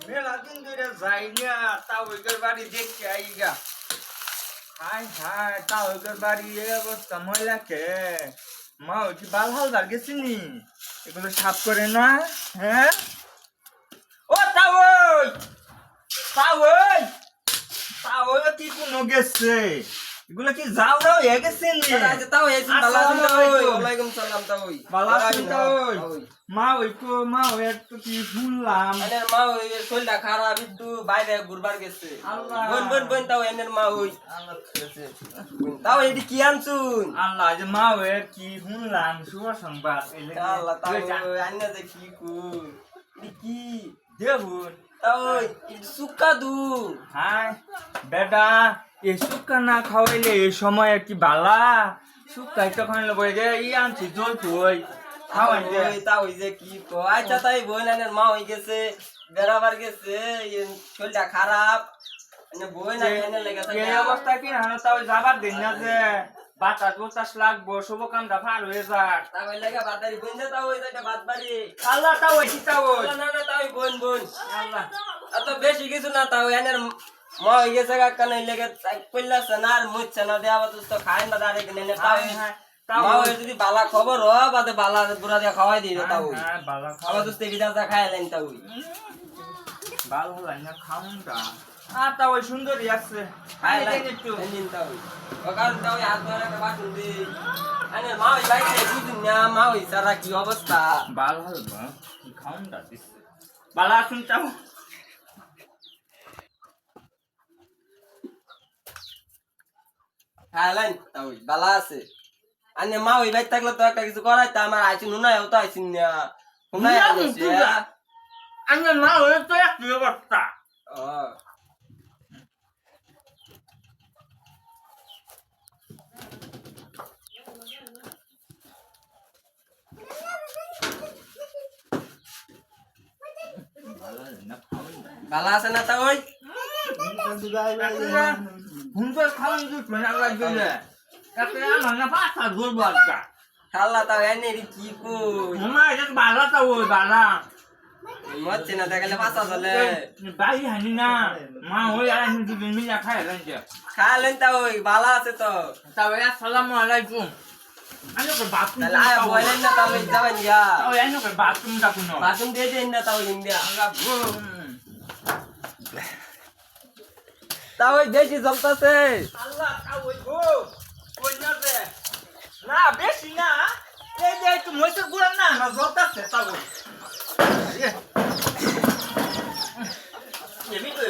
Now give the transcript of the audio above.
মেলা দিন ধরে যাই না তাও ওইটার বাড়ি দেখতে আইগা। হায় হায় তাও ওইটার বাড়ি এই অবস্থা ময়লা কে মা ওই কি বাল হালদার গেছিনি এগুলো সাফ করে না? হ্যাঁ ও তাওই তাওই তাওই কি কোনো গেছে এগুলো কি যাও যাও হয়ে গেছে নি? তাও এই বালা আছেন তাও ওয়ালাইকুম সালাম তাও বালা আছেন তাওই মা ওই তো মা ওই একটু কি শুনলাম এনের মা ওই শরীরটা খারাপ একটু বাইরে ঘুরবার গেছে। আল্লাহ বোন তাও এনের মা ওই আল্লাহ গেছে তাও এটি কি আনছুন? আল্লাহ যে মা ওই কি শুনলাম শুভ সংবাদ আল্লাহ তাও আইনা যে কি কুন এটি কি দেখুন তাও সুক্কা দু হাই বেটা এই সুক্কা না খাওয়াইলে এই সময় কি বালা সুক্কা একটা খাইলে বলে যে ই আনছি জল তুই খাওয়াই দে তাও যে কি কো আচ্ছা তাই বোন এনের মা হই গেছে বেড়াবার গেছে শরীরটা খারাপ এনে বোন এনে লেগে থাকে এই অবস্থা কি না তাও যাবার দিন না যে বাতাস বাতাস লাগবো শুভ কামটা পার হয়ে যাক তাও লেগে বাতারি বোন যে তাও এটা বাদ বাড়ি আল্লাহ তাও ওই তাও না তাও বোন আল্লাহ এত বেশি কিছু না তাও এনের মা হই গেছে কাকা নাই লেগে কইলাছে না আর মুচ্ছে না দেওয়া তো খায় না দাঁড়ে কিনে নে তাও মা ওই যদি বালা খবর হ বাদে বালা গুড়া দিয়ে খাওয়াই দিই তাও বালা আবার তো তেবিটা যা খাইলেন তাও বাল হলাই না খাউনটা আর তাও ওই সুন্দরী আছে খাইলেন একটু দিন তাও ওকার তাও হাত ধরে একটা বাসন দি আনে মা ওই বাইতে বুঝুন না মা ওই সারা কি অবস্থা বাল হল বা খাউনটা দিছে বালা আসুন চাও খাইলেন তাও বালা আছে আনে মা ওই বাইতে থাকলে তো একটা কিছু করাইতে আমার আইছি নুনাই তো আইছি না নুনাই আইছি আমি না হলে তো একই অবস্থা বালা আছে না তা ওই হুন্ডার খাওয়ান দুধ না লাগবে একটা আমার না পাঁচটা জোর বাচ্চা খাল্লা তাও এনে কি কই মামা এটা বালা তো ওই বালা মরছে না দেখালে পাতা চলে বাই হানি না মা ওই আর আমি দুদিন মিলা খাই রাঞ্জে খাইলেন তা ওই বালা আছে তো তবে আসসালামু আলাইকুম আমি তো বাথরুম তাহলে আয় বলেন না তাহলে যাবেন গা ওই আমি তো বাথরুমটা কোন বাথরুম দিয়ে দেন না তাও ইন্ডিয়া তা ওই বেশি চলতেছে আল্লাহ তা ওই গো ওই না যে না বেশি না এই যে একটু মইসের গুড়া না না জলতাছে তা ওই এমনি তো